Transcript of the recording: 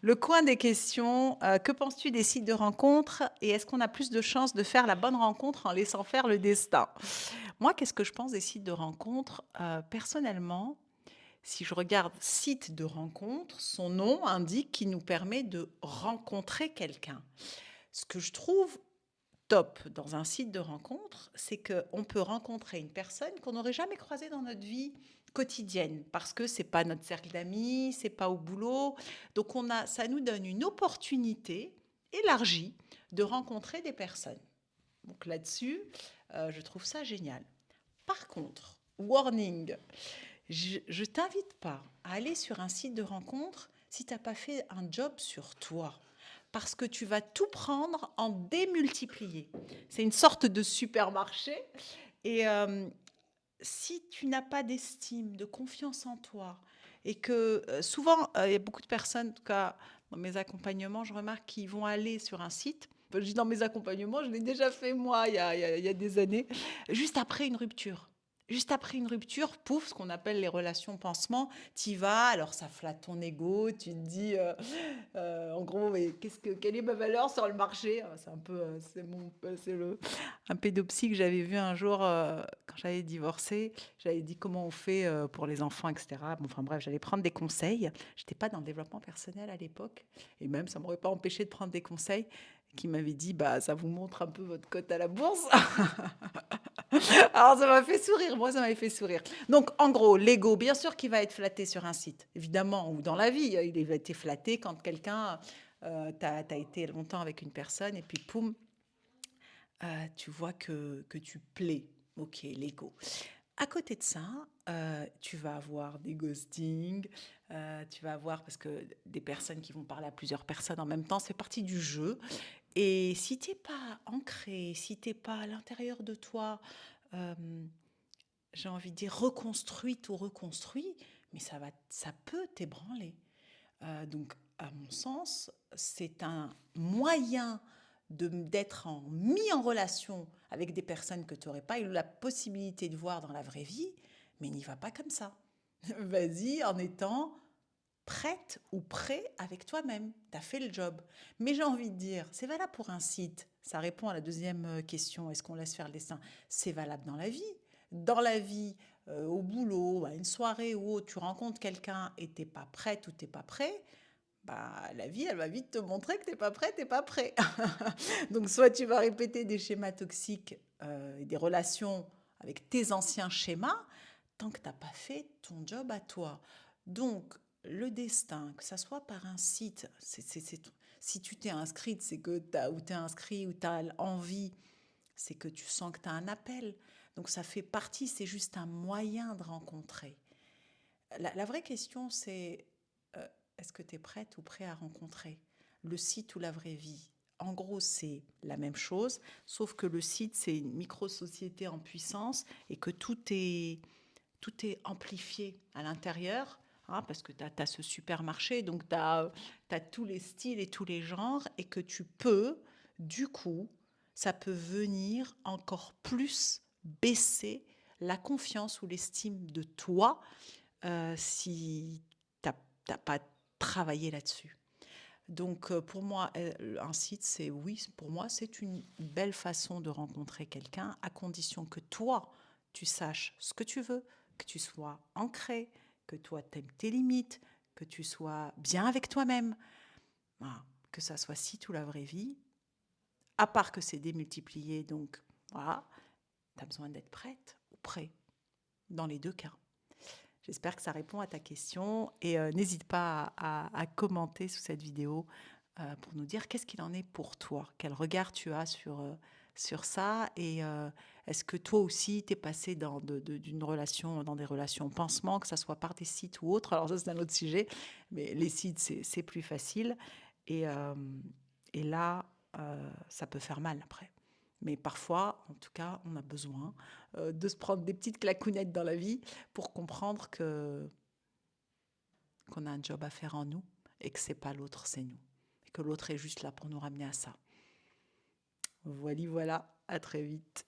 Le coin des questions, que penses-tu des sites de rencontres et est-ce qu'on a plus de chances de faire la bonne rencontre en laissant faire le destin? Moi, qu'est-ce que je pense des sites de rencontres? Personnellement, si je regarde site de rencontre, son nom indique qu'il nous permet de rencontrer quelqu'un. Ce que je trouve top dans un site de rencontre, c'est qu'on peut rencontrer une personne qu'on n'aurait jamais croisée dans notre vie quotidienne parce que c'est pas notre cercle d'amis, c'est pas au boulot. Donc ça nous donne une opportunité élargie de rencontrer des personnes. Donc là-dessus, je trouve ça génial. Par contre, warning, je t'invite pas à aller sur un site de rencontre si tu n'as pas fait un job sur toi. Parce que tu vas tout prendre en démultiplier. C'est une sorte de supermarché. Et si tu n'as pas d'estime, de confiance en toi, et que souvent, il y a beaucoup de personnes, en tout cas dans mes accompagnements, je remarque qu'ils vont aller sur un site. Enfin, je dis dans mes accompagnements, je l'ai déjà fait moi il y a des années, juste après une rupture. Juste après une rupture, pouf, ce qu'on appelle les relations pansement, t'y vas, alors ça flatte ton ego, tu te dis, en gros, mais quelle est ma valeur sur le marché? C'est un peu, un pédopsie que j'avais vu un jour quand j'avais divorcé. J'avais dit comment on fait pour les enfants, etc. Bon, enfin bref, j'allais prendre des conseils. J'étais pas dans le développement personnel à l'époque, et même ça m'aurait pas empêché de prendre des conseils. Qui m'avait dit, bah ça vous montre un peu votre cote à la bourse. Alors ça m'a fait sourire, moi ça m'avait fait sourire. Donc en gros, l'ego, bien sûr qu'il va être flatté sur un site, évidemment, ou dans la vie, il va être flatté quand quelqu'un, t'as été longtemps avec une personne et puis poum, tu vois que tu plais. Ok, l'ego. À côté de ça, tu vas avoir des ghostings, tu vas avoir, parce que des personnes qui vont parler à plusieurs personnes en même temps, c'est partie du jeu. Et si t'es pas ancré, si t'es pas à l'intérieur de toi, euh, j'ai envie de dire reconstruite ou reconstruit, mais ça peut t'ébranler. Donc, à mon sens, c'est un moyen d'être mis en relation avec des personnes que tu n'aurais pas eu la possibilité de voir dans la vraie vie, mais n'y va pas comme ça. Vas-y en étant prête ou prêt avec toi-même. Tu as fait le job. Mais j'ai envie de dire, c'est valable pour un site. Ça répond à la deuxième question, est-ce qu'on laisse faire le destin? C'est valable dans la vie. Dans la vie, au boulot, à une soirée où tu rencontres quelqu'un et t'es pas prête ou t'es pas prêt, bah, la vie, elle va vite te montrer que t'es pas prêt, t'es pas prêt. Donc, soit tu vas répéter des schémas toxiques et des relations avec tes anciens schémas, tant que t'as pas fait ton job à toi. Donc, le destin, que ça soit par un site, si tu t'es inscrite, c'est que ou t'es inscrit ou t'as envie, c'est que tu sens que tu as un appel. Donc, ça fait partie, c'est juste un moyen de rencontrer. La vraie question, c'est est-ce que tu es prête ou prêt à rencontrer le site ou la vraie vie? En gros, c'est la même chose, sauf que le site, c'est une micro-société en puissance et que tout est amplifié à l'intérieur, hein, parce que tu as ce supermarché, donc tu as tous les styles et tous les genres, et que tu peux, du coup, ça peut venir encore plus baisser la confiance ou l'estime de toi si tu n'as pas travaillé là-dessus. Donc pour moi, un site, c'est oui, pour moi, c'est une belle façon de rencontrer quelqu'un à condition que toi, tu saches ce que tu veux, que tu sois ancré, que toi, tu aimes tes limites, que tu sois bien avec toi-même. Voilà. Que ça soit site ou la vraie vie, à part que c'est démultiplié, donc voilà, tu as besoin d'être prête ou prêt dans les deux cas. J'espère que ça répond à ta question et n'hésite pas à commenter sous cette vidéo pour nous dire qu'est-ce qu'il en est pour toi, quel regard tu as sur ça et est-ce que toi aussi t'es passé d'une relation dans des relations pansement, que ça soit par des sites ou autres. Alors ça c'est un autre sujet, mais les sites c'est plus facile et, euh, et là ça peut faire mal après. Mais parfois, en tout cas, on a besoin de se prendre des petites claquounettes dans la vie pour comprendre qu'on a un job à faire en nous et que c'est pas l'autre, c'est nous. Et que l'autre est juste là pour nous ramener à ça. Voilà, voilà, à très vite.